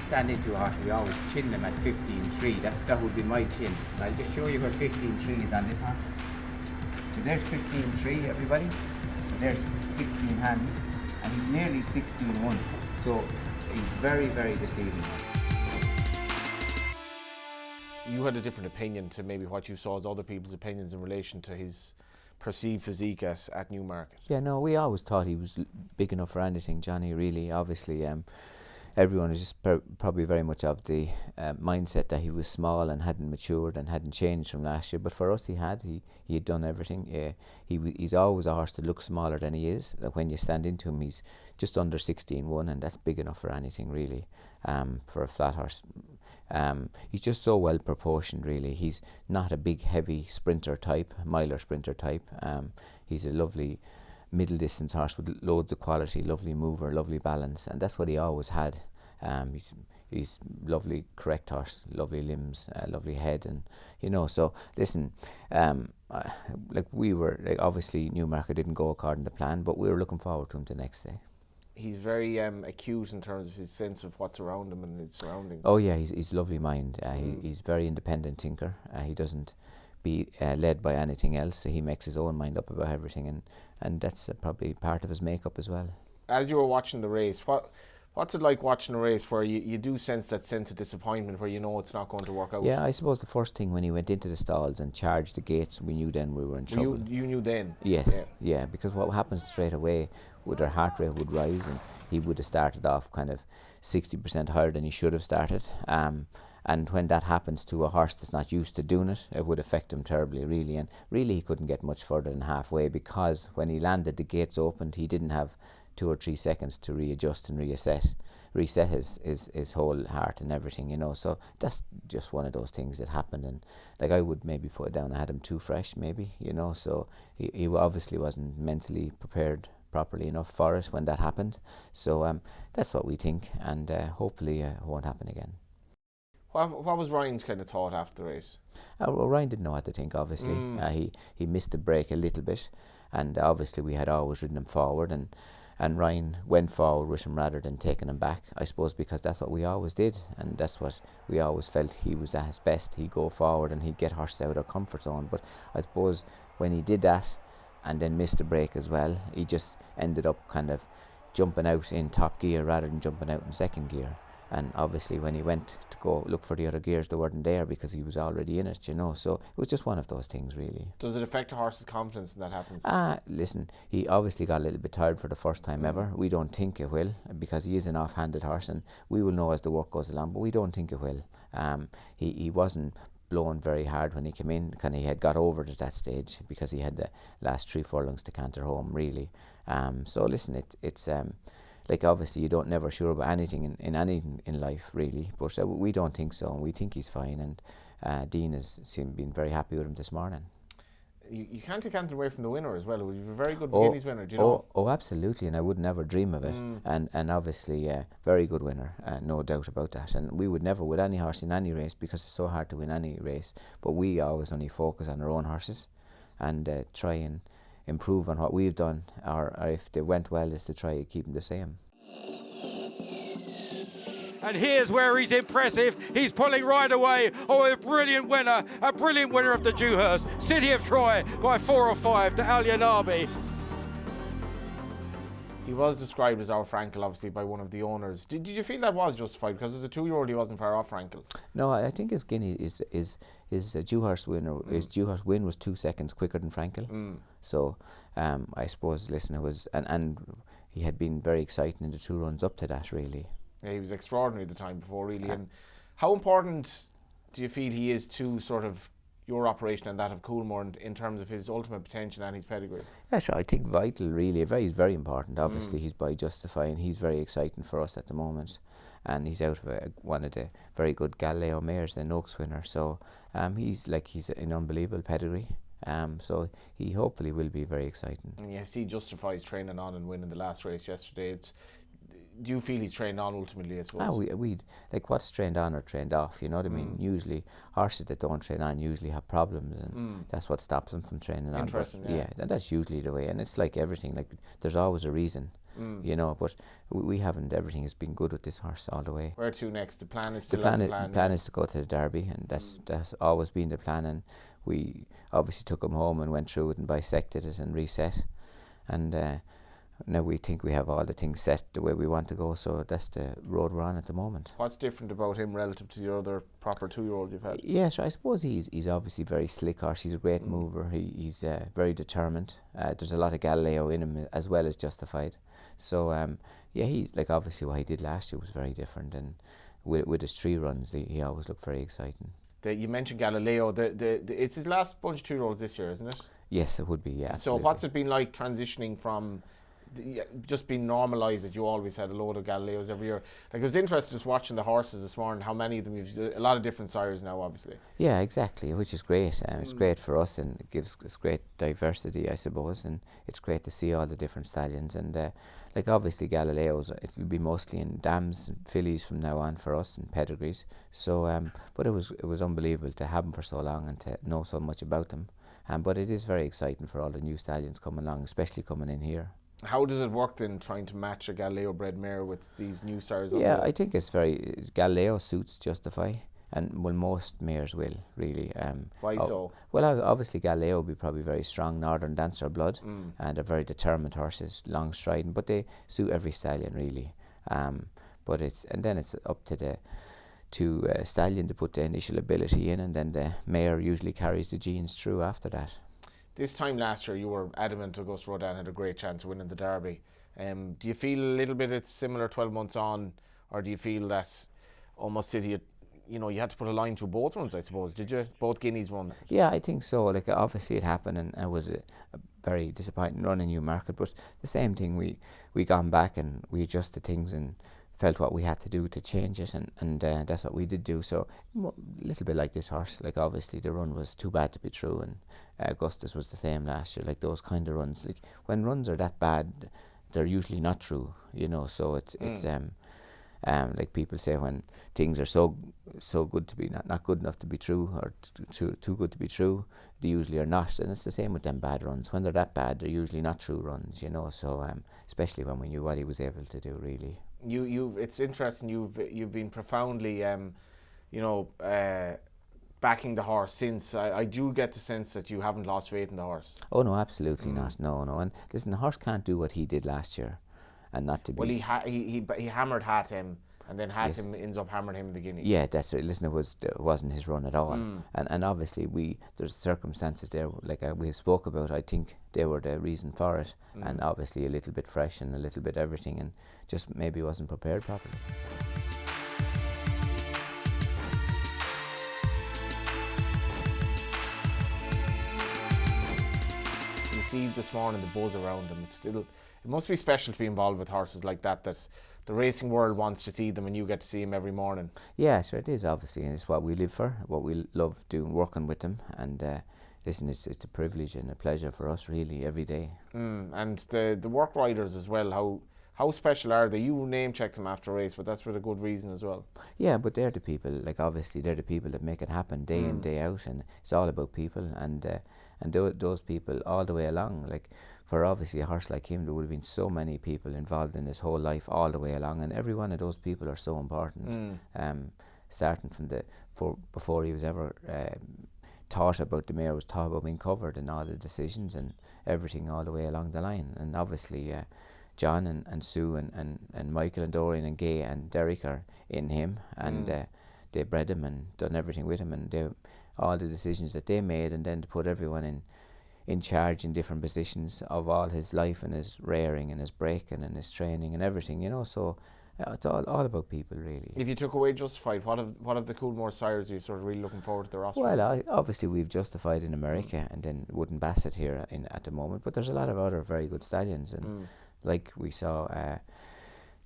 stand into a horse, we always chin them at 15.3. That would be my chin. And I'll just show you where 15.3 is on this horse. So there's 15.3, everybody. So there's 16 hands, and he's nearly 16.1. So he's very, very deceiving. You had a different opinion to maybe what you saw as other people's opinions in relation to his perceived physique at Newmarket. Yeah, no, we always thought he was big enough for anything, Johnny, really. Obviously, everyone is just probably very much of the mindset that he was small and hadn't matured and hadn't changed from last year. But for us, he had done everything. He's always a horse that looks smaller than he is. When you stand into him, he's just under 16.1, and that's big enough for anything, really, for a flat horse. He's just so well proportioned, really. He's not a big, heavy sprinter type, miler sprinter type. He's a lovely middle distance horse with loads of quality, lovely mover, lovely balance, and that's what he always had. He's lovely, correct horse, lovely limbs, lovely head, and so listen, obviously Newmarket didn't go according to plan, but we were looking forward to him the next day. He's very acute in terms of his sense of what's around him and his surroundings. Oh yeah, he's lovely mind. He's very independent thinker. He doesn't be led by anything else. So he makes his own mind up about everything, and that's probably part of his makeup as well. As you were watching the race, what's it like watching a race where you do sense that sense of disappointment, where it's not going to work out? Yeah, I suppose the first thing when he went into the stalls and charged the gates, we knew then we were in trouble. You knew then? Yes, yeah, because what happens straight away, with our heart rate would rise, and he would have started off kind of 60% higher than he should have started. And when that happens to a horse that's not used to doing it, it would affect him terribly, really. And really, he couldn't get much further than halfway, because when he landed, the gates opened, he didn't have 2 or 3 seconds to readjust and reset his whole heart and everything, So that's just one of those things that happened. And like, I would maybe put it down, I had him too fresh, maybe, So he obviously wasn't mentally prepared properly enough for it when that happened. So that's what we think, and hopefully it won't happen again. What was Ryan's kind of thought after the race? Well, Ryan didn't know what to think, obviously. He missed the break a little bit, and obviously we had always ridden him forward, and Ryan went forward with him rather than taking him back, I suppose, because that's what we always did, and that's what we always felt he was at his best. He'd go forward and he'd get horses out of comfort zone. But I suppose when he did that and then missed the break as well, he just ended up kind of jumping out in top gear rather than jumping out in second gear. And obviously when he went to go look for the other gears, they weren't there because he was already in it, So it was just one of those things, really. Does it affect a horse's confidence when that happens? Listen, he obviously got a little bit tired for the first time ever. We don't think it will, because he is an off-handed horse, and we will know as the work goes along, but we don't think it will. He wasn't blown very hard when he came in. He had got over it at that stage because he had the last 3 furlongs to canter home, really. So listen, it's like, obviously you don't never sure about anything in anything in life, really, but we don't think so, and we think he's fine, and Dean has been very happy with him this morning. You can't take anything away from the winner as well. He was a very good Guineas winner, do you know? Oh, absolutely, and I would never dream of it. And obviously, very good winner, no doubt about that. And we would never with any horse in any race, because it's so hard to win any race. But we always only focus on our own horses and try and improve on what we've done, or if they went well, is to try to keep them the same. And here's where he's impressive. He's pulling right away. Oh, a brilliant winner of the Dewhurst. City of Troy by 4 or 5 to Al Yanabi. He was described as our Frankel, obviously, by one of the owners. Did you feel that was justified? Because as a 2-year-old, he wasn't far off Frankel. No, I think his Guinea his Dewhurst winner. His Dewhurst win was 2 seconds quicker than Frankel. So I suppose, listen, it was, and he had been very exciting in the 2 runs up to that, really. Yeah, he was extraordinary the time before, really. And how important do you feel he is to sort of your operation and that of Coolmore in terms of his ultimate potential and his pedigree? Yeah, sure. I think vital, really. He's very important. Obviously, he's by justifying. He's very exciting for us at the moment, and he's out of one of the very good Galileo mares, the Noakes winner. So he's an unbelievable pedigree. So he hopefully will be very exciting. And yes, he justifies training on and winning the last race yesterday. Do you feel he's trained on ultimately, I suppose? We like, what's trained on or trained off, you know what I mean? Usually horses that don't train on usually have problems, and that's what stops them from training on. Interesting, yeah, and that's usually the way, and it's like everything, like there's always a reason you know. But we haven't. Everything has been good with this horse all the way. Where to next? The plan is The still plan, on the plan. the plan is to go to the Derby, and that's always been the plan. And we obviously took him home and went through it and bisected it and reset, and now we think we have all the things set the way we want to go. So that's the road we're on at the moment. What's different about him relative to the other proper 2-year-olds you've had? Yeah, sure. I suppose he's obviously very slick horse. He's a great mover. He's very determined. There's a lot of Galileo in him as well as Justified. So yeah, he like obviously what he did last year was very different, and with his 3 runs, he always looked very exciting. You mentioned Galileo. It's his last bunch of 2-year-olds this year, isn't it? Yes, it would be. Yeah. So Absolutely. what's it been like transitioning from just being normalised that you always had a load of Galileos every year? Like, it was interesting just watching the horses this morning, how many of them you've, a lot of different sires now, obviously. Yeah, exactly, which is great. It's great for us, and it gives us great diversity, I suppose, and it's great to see all the different stallions. And like obviously Galileos, it will be mostly in dams and fillies from now on for us, and pedigrees. So, but it was unbelievable to have them for so long and to know so much about them. But it is very exciting for all the new stallions coming along, especially coming in here. How does it work then, trying to match a Galileo bred mare with these new sires? Yeah, I think it's very Galileo suits Justify, and well, most mares will really. Why so? Well, obviously Galileo will be probably very strong Northern Dancer blood, and they're very determined horses, long striding, but they suit every stallion really. But then it's up to the stallion to put the initial ability in, and then the mare usually carries the genes through after that. This time last year, you were adamant Augusta Rodan had a great chance of winning the Derby. Do you feel a little bit it's similar 12 months on, or do you feel that almost City, you had to put a line through both runs, I suppose, did you? Both Guineas run? Yeah, I think so. Like, obviously it happened, and it was a very disappointing run in Newmarket, but the same thing, we gone back and we adjusted things and felt what we had to do to change it, and that's what we did do. So a little bit like this horse, like obviously the run was too bad to be true, and Augustus was the same last year. Like those kind of runs, like when runs are that bad, they're usually not true, so it's like people say, when things are so good to be not good enough to be true, or too good to be true, they usually are not. And it's the same with them bad runs. When they're that bad, they're usually not true runs, so especially when we knew what he was able to do, really. It's interesting. You've been profoundly, backing the horse since. I do get the sense that you haven't lost faith in the horse. Oh no, absolutely not. No. And listen, the horse can't do what he did last year, and not to be. Well, he hammered Hatem, and then Hatem ends up hammering him in the Guineas. Yeah, that's right. Listen, it wasn't his run at all, and obviously there's circumstances there, like we spoke about. I think they were the reason for it, and obviously a little bit fresh and a little bit everything, and just maybe wasn't prepared properly. You see this morning the buzz around him. It must be special to be involved with horses like that. That the racing world wants to see them, and you get to see them every morning. Yeah, sure, it is obviously, and it's what we live for, what we love doing, working with them, and listen, it's a privilege and a pleasure for us, really, every day. And the work riders as well. How special are they? You name check them after a race, but that's for a good reason as well. Yeah, but they're the people. Like obviously, they're the people that make it happen day in, day out, and it's all about people, and those people all the way along. Like for obviously a horse like him, there would have been so many people involved in his whole life all the way along, and every one of those people are so important. Starting from before he was ever thought about the mare, was thought about being covered, and all the decisions and everything all the way along the line. And obviously John and Sue and Michael and Dorian and Gay and Derek are in him, and they bred him and done everything with him, and all the decisions that they made, and then to put everyone in charge in different positions of all his life, and his rearing and his breaking and his training and everything, so it's all about people, really. If you took away Justified, what of the Coolmore sires are you sort of really looking forward to the roster? Well, obviously we've Justified in America, and then Wooden Bassett here at the moment, but there's a lot of other very good stallions, and like we saw a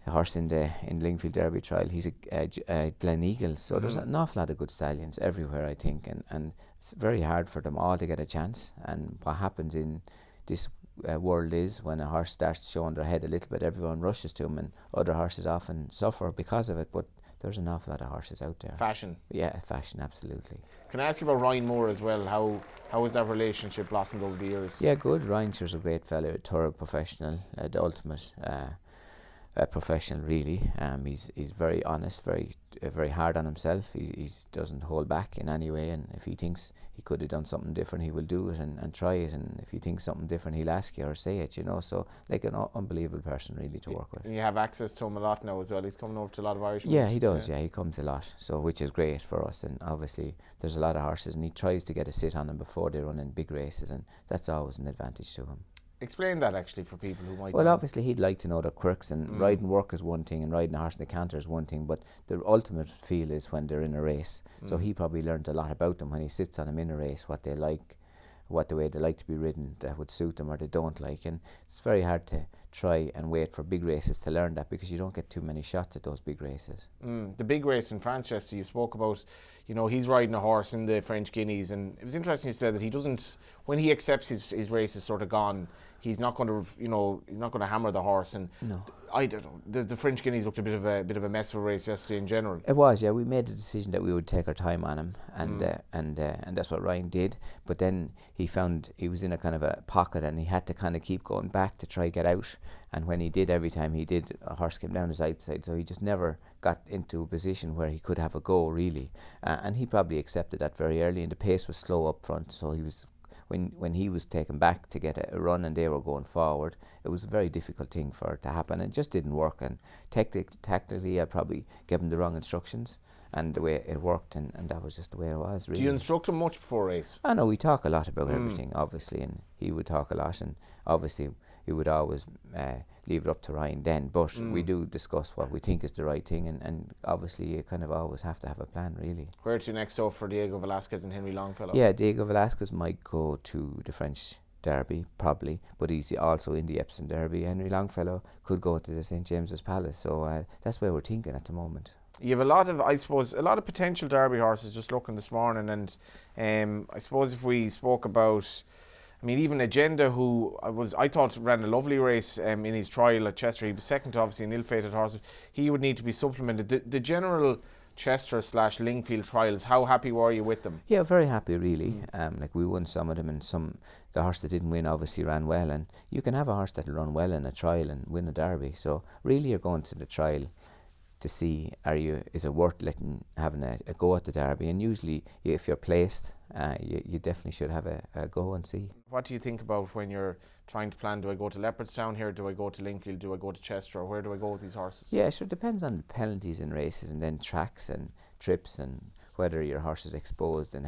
horse in the Lingfield Derby trial, he's a Glen Eagle, so there's an awful lot of good stallions everywhere, I think, and it's very hard for them all to get a chance. And what happens in this world is, when a horse starts showing their head a little bit, everyone rushes to him, and other horses often suffer because of it, but there's an awful lot of horses out there. Fashion. Yeah, fashion, absolutely. Can I ask you about Ryan Moore as well? How has that relationship blossomed over the years? Yeah, good. Ryan's a great fella, a thorough professional, the ultimate professional, really. He's very honest, very hard on himself. He doesn't hold back in any way, and if he thinks he could have done something different, he will do it and try it. And if he thinks something different, he'll ask you or say it. So like an unbelievable person really to work with. And you have access to him a lot now as well. He's coming over to a lot of Irish. Yeah, he does. Yeah, he comes a lot. So which is great for us. And obviously there's a lot of horses, and he tries to get a sit on them before they run in big races, and that's always an advantage to him. Explain that actually for people who might. Well, obviously he'd like to know the quirks, and riding work is one thing, and riding a horse in the canter is one thing, but the ultimate feel is when they're in a race. So he probably learns a lot about them when he sits on them in a race, what they like, what the way they like to be ridden, that would suit them or they don't like. And it's very hard to try and wait for big races to learn that, because you don't get too many shots at those big races. The big race in France, Chester, you spoke about, he's riding a horse in the French Guineas, and it was interesting you said that he doesn't, when he accepts his race is sort of gone, he's not going to, he's not going to hammer the horse. And no. I don't know. The French Guineas looked a bit of a mess of a race yesterday in general. It was, yeah. We made the decision that we would take our time on him, and that's what Ryan did. But then he found he was in a kind of a pocket, and he had to kind of keep going back to try get out. And when he did, every time he did, a horse came down his outside. So he just never got into a position where he could have a go, really. And he probably accepted that very early. And the pace was slow up front, so he was. When he was taken back to get a run and they were going forward, it was a very difficult thing for it to happen, and it just didn't work. And tactically, I probably gave him the wrong instructions, and the way it worked, and that was just the way it was, really. Do you instruct him much before a race? I know we talk a lot about everything, obviously, and he would talk a lot, and obviously he would always leave it up to Ryan then, but we do discuss what we think is the right thing, and obviously you kind of always have to have a plan, really. Where to next up for Diego Velasquez and Henry Longfellow? Yeah, Diego Velasquez might go to the French Derby, probably, but he's also in the Epsom Derby. Henry Longfellow could go to the St James's Palace, so that's where we're thinking at the moment. You have a lot of potential Derby horses, just looking this morning, and I suppose if we spoke about, even Agenda, who I thought ran a lovely race in his trial at Chester. He was second to obviously an ill-fated horse. He would need to be supplemented. The general Chester / Lingfield trials, how happy were you with them? Yeah, very happy, really. Like we won some of them, and the horse that didn't win obviously ran well. And you can have a horse that'll run well in a trial and win a Derby. So really, you're going to the trial to see is it worth having a go at the Derby. And usually, if you're placed, you definitely should have a go and see. What do you think about when you're trying to plan? Do I go to Leopardstown here? Do I go to Lingfield? Do I go to Chester? Or where do I go with these horses? Yeah, sure. It depends on the penalties in races, and then tracks and trips, and whether your horse is exposed, and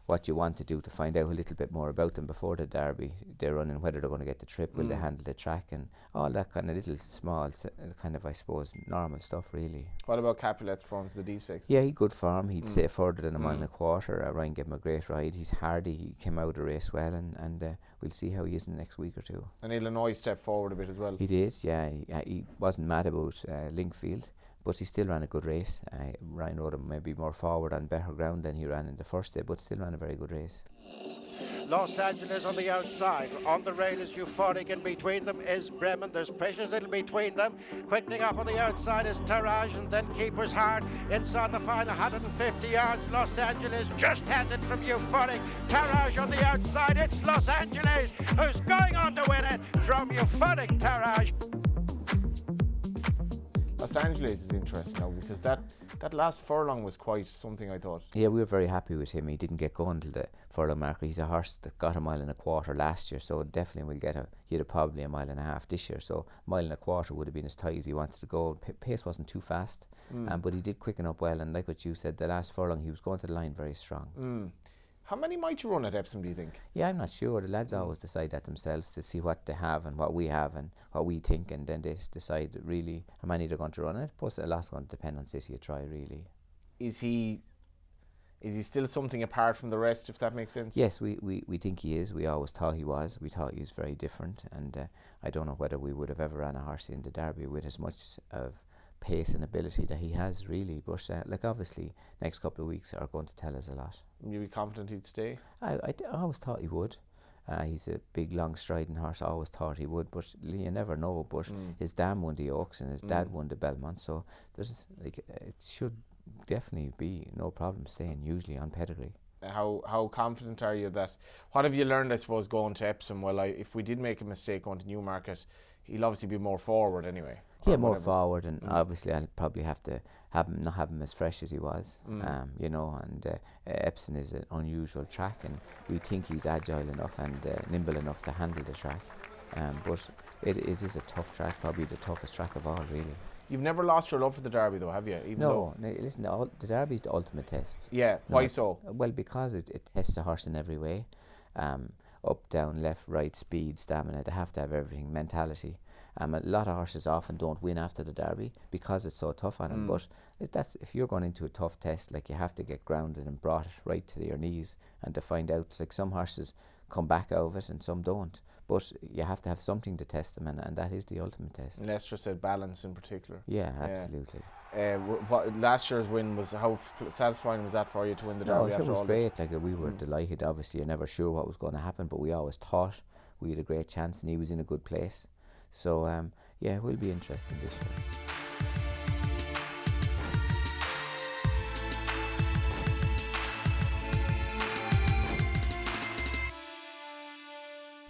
what you want to do to find out a little bit more about them before the Derby they're running, whether they're going to get the trip, will they handle the track, and all that kind of little small kind of, I suppose, normal stuff, really. What about Capulet's forms, the D6? Yeah, he's good form. He'd stay further than a mile and a quarter. Ryan gave him a great ride. He's hardy. He came out of the race well, and we'll see how he is in the next week or two. And Illinois stepped forward a bit as well. He did, yeah. He wasn't mad about Lingfield, but he still ran a good race. Ryan rode him maybe more forward on better ground than he ran in the first day, but still ran a very good race. Los Angeles on the outside. On the rail is Euphoric. In between them is Bremen. There's Precious in between them. Quickening up on the outside is Taraj, and then Keeper's Hard. Inside the final 150 yards. Los Angeles just has it from Euphoric. Taraj on the outside. It's Los Angeles who's going on to win it from Euphoric. Taraj. Los Angeles is interesting now, because that last furlong was quite something, I thought. Yeah, we were very happy with him. He didn't get going till the furlong marker. He's a horse that got a mile and a quarter last year, so definitely he'd have probably a mile and a half this year. So mile and a quarter would have been as tight as he wanted to go. Pace wasn't too fast, but he did quicken up well. And like what you said, the last furlong he was going to the line very strong. How many might you run at Epsom, do you think? Yeah, I'm not sure. The lads always decide that themselves, to see what they have and what we have and what we think, and then they decide really how many they're going to run it. Plus, a lot's going to depend on City of Troy, really. Is he still something apart from the rest, if that makes sense? Yes, we think he is. We always thought he was. We thought he was very different, and I don't know whether we would have ever ran a horse in the Derby with as much of pace and ability that he has, really. But obviously next couple of weeks are going to tell us a lot. You'd be confident he'd stay? I always thought he would. He's a big, long striding horse. I always thought he would, but you never know. But his dam won the Oaks and his dad won the Belmont, so there's it should definitely be no problem staying usually on pedigree. How confident are you that? What have you learned, I suppose, going to Epsom? Well, if we did make a mistake going to Newmarket, he'll obviously be more forward anyway. Yeah, more forward, and obviously I'll probably have to not have him as fresh as he was, you know. And Epsom is an unusual track, and we think he's agile enough and nimble enough to handle the track. But it is a tough track, probably the toughest track of all, really. You've never lost your love for the Derby, though, have you? Listen, the Derby is the ultimate test. Yeah, why so? Well, because it tests a horse in every way, up, down, left, right, speed, stamina. They have to have everything, mentality. A lot of horses often don't win after the Derby because it's so tough on them. But if you're going into a tough test, like, you have to get grounded and brought right to your knees, and to find out, it's like some horses come back out of it and some don't. But you have to have something to test them, and that is the ultimate test. And Lester said balance in particular. Yeah, absolutely. What last year's win was, how satisfying was that for you to win the Derby? It was great. Like, we were delighted. Obviously, you're never sure what was going to happen, but we always thought we had a great chance, and he was in a good place. So yeah, it will be interesting this year.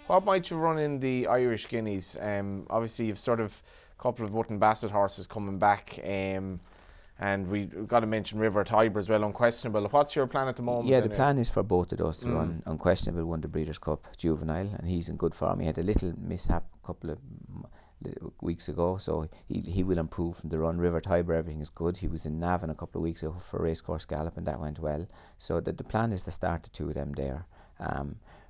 What might you run in the Irish Guineas? Obviously, you've sort of a couple of Wootton Bassett horses coming back, and we've got to mention River Tiber as well, Unquestionable. What's your plan at the moment? Yeah, the plan is for both of those to run. Unquestionable won the Breeders' Cup Juvenile, and he's in good form. He had a little mishap a couple of weeks ago, so he will improve from the run. River Tiber, everything is good. He was in Navan a couple of weeks ago for Racecourse Gallop, and that went well. So the plan is to start the two of them there.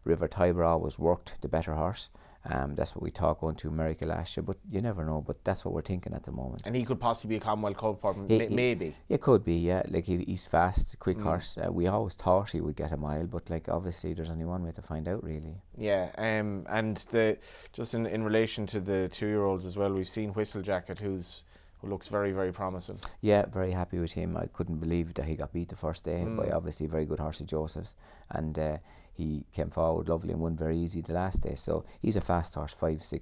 River Tiber always worked the better horse. That's what we thought going to America last year, but you never know. But that's what we're thinking at the moment. And he could possibly be a Commonwealth Cup, maybe. It could be, yeah. Like, he's fast, quick horse. We always thought he would get a mile, but like, obviously there's only one way to find out, really. Yeah. And just in relation to the 2-year-olds as well, we've seen Whistle Jacket, who looks very, very promising. Yeah, very happy with him. I couldn't believe that he got beat the first day by obviously a very good horse of Joseph's, and he came forward lovely and won very easy the last day. So he's a fast horse. 5-6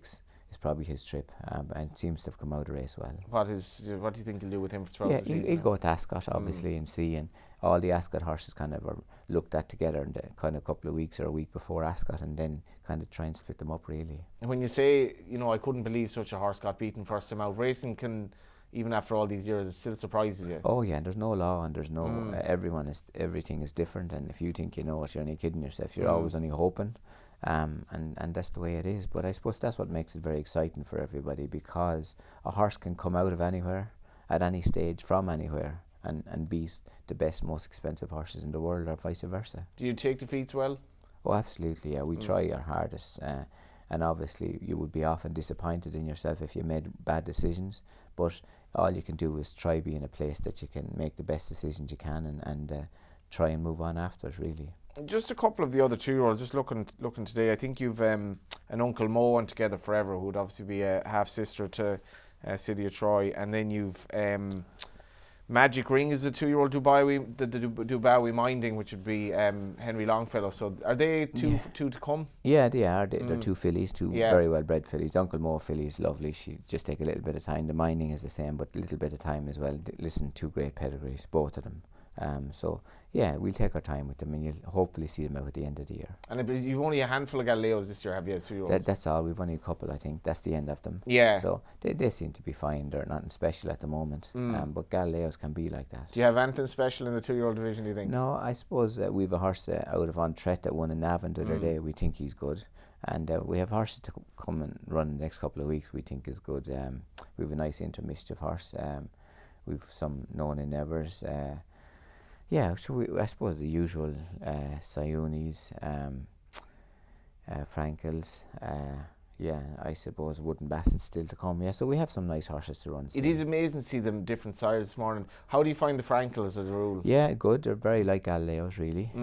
is probably his trip, and seems to have come out of the race well. What do you think you'll do with him throughout the season? He'll go with Ascot, obviously, and see, and all the Ascot horses kind of are looked at together in the kind of couple of weeks or a week before Ascot, and then kind of try and split them up, really. And when you say, I couldn't believe such a horse got beaten first time out, racing can, even after all these years, it still surprises you. Oh yeah, and there's no law, and there's no everything is different, and if you think you know it, you're only kidding yourself. You're always only hoping, and that's the way it is. But I suppose that's what makes it very exciting for everybody, because a horse can come out of anywhere, at any stage, from anywhere, and beat the best, most expensive horses in the world, or vice versa. Do you take defeats well? Oh, absolutely, yeah. We try our hardest, and obviously you would be often disappointed in yourself if you made bad decisions, but all you can do is try be in a place that you can make the best decisions you can, and try and move on after it, really. Just a couple of the other 2-year-olds, just looking today, I think you've an Uncle Mo and Together Forever, who would obviously be a half-sister to City of Troy, and then you've Magic Ring is a 2-year-old Dubawi Minding, which would be Henry Longfellow. So are they two to come? Yeah, they are. They're two fillies, very well bred fillies. The Uncle Mo filly is lovely. She just take a little bit of time. The Minding is the same, but a little bit of time as well. Listen, two great pedigrees, both of them. So yeah, we'll take our time with them, and you'll hopefully see them out at the end of the year. And you've only a handful of Galileos this year, have you? That's all. We've only a couple, I think. That's the end of them. Yeah. So they seem to be fine. They're nothing special at the moment. But Galileos can be like that. Do you have anything special in the 2-year-old division, do you think? No, I suppose we've a horse out of Ontret that won in Navan the other day. We think he's good. And we have horses to come and run the next couple of weeks we think is good. We have a nice Intermischief horse. We've some known in Nevers. Yeah, so I suppose the usual Sionis, Frankels, I suppose Wootton Bassett still to come. Yeah, so we have some nice horses to run. It is amazing to see them different sizes this morning. How do you find the Frankels as a rule? Yeah, good. They're very like Galileos, really.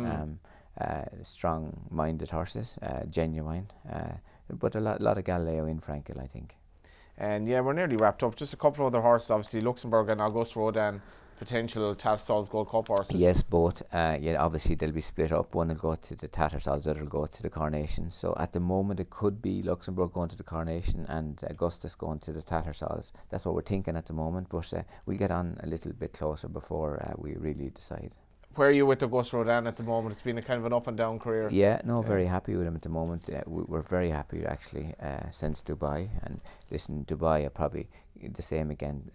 Strong-minded horses, genuine. But a lot of Galileo in Frankel, I think. And yeah, we're nearly wrapped up. Just a couple of other horses, obviously Luxembourg and Auguste Rodin. potential Tattersalls Gold Cup horses? Yes, both. Yeah, obviously they'll be split up. One will go to the Tattersalls, the other will go to the Coronation. So at the moment it could be Luxembourg going to the Coronation and Augustus going to the Tattersalls. That's what we're thinking at the moment, but we'll get on a little bit closer before we really decide. Where are you with Auguste Rodin at the moment? It's been a kind of an up and down career. Yeah, no, very happy with him at the moment. We're very happy actually since Dubai. And listen, Dubai are probably the same again.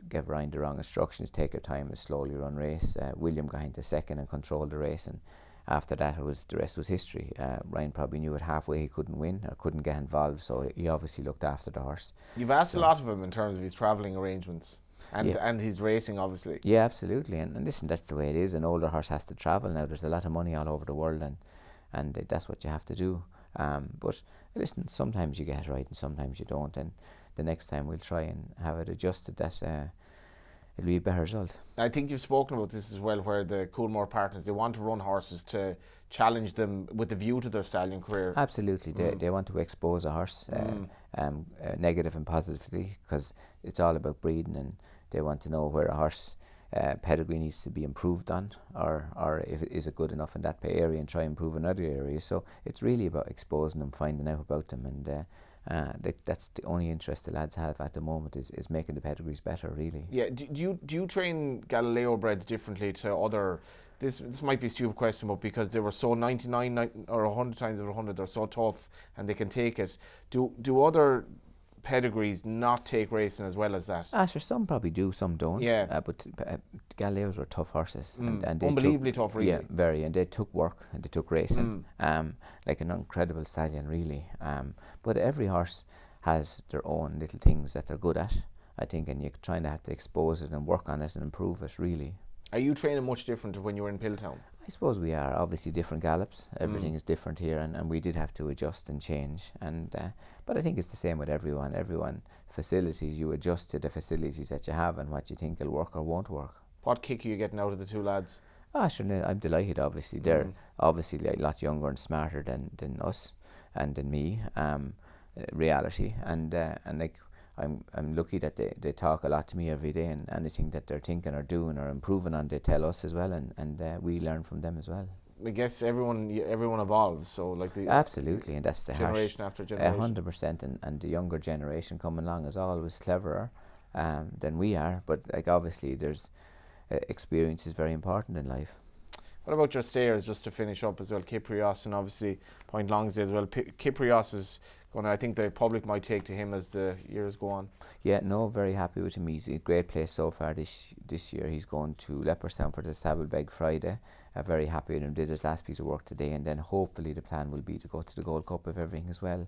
Give Ryan the wrong instructions, take your time and slowly run race. William got into second and controlled the race, and after that the rest was history. Ryan probably knew at halfway he couldn't win or couldn't get involved, so he obviously looked after the horse. You've asked a lot of him in terms of his travelling arrangements. And his racing, obviously. Yeah, absolutely. And listen, that's the way it is. An older horse has to travel now. There's a lot of money all over the world, and that's what you have to do. But listen, sometimes you get it right and sometimes you don't. And the next time we'll try and have it adjusted that it'll be a better result. I think you've spoken about this as well, where the Coolmore partners, they want to run horses to challenge them with the view to their stallion career. Absolutely. They want to expose a horse, negative and positively, because it's all about breeding, and they want to know where a horse pedigree needs to be improved on, or if it is it good enough in that area and try and improve in other areas. So it's really about exposing them, finding out about them, and that's the only interest the lads have at the moment is making the pedigrees better, really. Yeah. Do you train Galileo breds differently to other? This might be a stupid question, but because they were so 99 or 100 times out of 100, they're so tough and they can take it. Do other pedigrees not take racing as well as that? Sure, some probably do, some don't. Yeah. But Galileos were tough horses. And they unbelievably tough, really. Yeah, very. And they took work and they took racing. Like an incredible stallion, really. But every horse has their own little things that they're good at, I think, and you're trying to have to expose it and work on it and improve it, really. Are you training much different to when you were in Pilltown? I suppose we are. Obviously different gallops. Everything is different here, and we did have to adjust and change. But I think it's the same with everyone. Facilities, you adjust to the facilities that you have and what you think will work or won't work. What kick are you getting out of the two lads? Sure, I'm delighted, obviously. They're obviously a lot younger and smarter than us and than me, reality. And like, I'm lucky that they talk a lot to me every day, and anything that they're thinking or doing or improving on, they tell us as well, and we learn from them as well. I guess everyone evolves, so like the absolutely, and that's the generation after generation. 100%, and the younger generation coming along is always cleverer than we are. But like obviously, there's experience is very important in life. What about your stayers, just to finish up as well? Kyprios and obviously Point Longsdale as well. Kyprios is going to, I think the public might take to him as the years go on. Yeah, no, very happy with him. He's in a great place so far this year. He's going to Leopardstown for the Saddlebeg Friday. Very happy with him. Did his last piece of work today, and then hopefully the plan will be to go to the Gold Cup if everything is well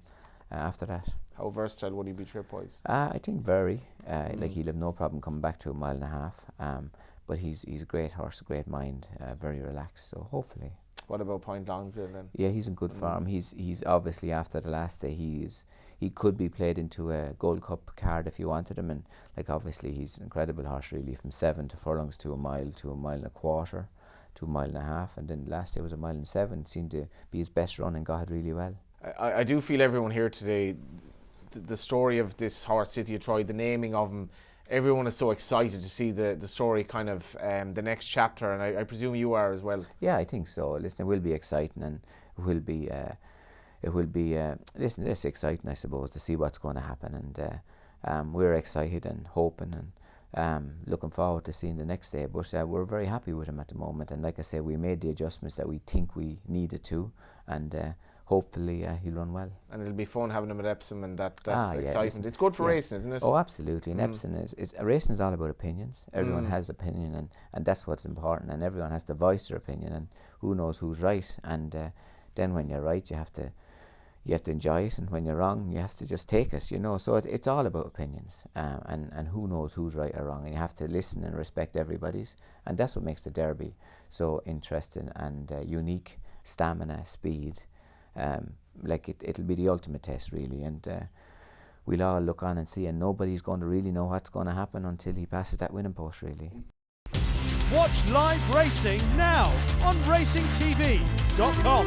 after that. How versatile would he be trip-wise? I think very. Like he'll have no problem coming back to 1.5 miles. But he's a great horse, a great mind, very relaxed. So hopefully. What about Point Longsdale then? Yeah, he's in good form. He's obviously after the last day he could be played into a Gold Cup card if you wanted him, and like obviously he's an incredible horse really, from 7 furlongs to 1 mile to 1.25 miles to 1.5 miles, and then last day was 1.7 miles. Seemed to be his best run and got it really well. I do feel everyone here today, the story of this horse, City of Troy, the naming of him. Everyone is so excited to see the story, kind of the next chapter, and I presume you are as well. Yeah, I think so. Listen, it will be exciting, and it will be listen, it's exciting, I suppose, to see what's going to happen, and we're excited and hoping and looking forward to seeing the next day. But we're very happy with him at the moment, and like I say, we made the adjustments that we think we needed to, and hopefully he'll run well. And it'll be fun having him at Epsom, and that's exciting. Listen, it's good for racing, isn't it? Oh, absolutely. And Epsom racing is all about opinions. Everyone has opinion, and that's what's important. And everyone has to voice their opinion, and who knows who's right. And then when you're right, you have to enjoy it, and when you're wrong, you have to just take it. So it's all about opinions, and who knows who's right or wrong. And you have to listen and respect everybody's, and that's what makes the Derby so interesting and unique. Stamina, speed. Like it'll be the ultimate test, really, and we'll all look on and see, and nobody's going to really know what's going to happen until he passes that winning post, really. Watch live racing now on racingtv.com.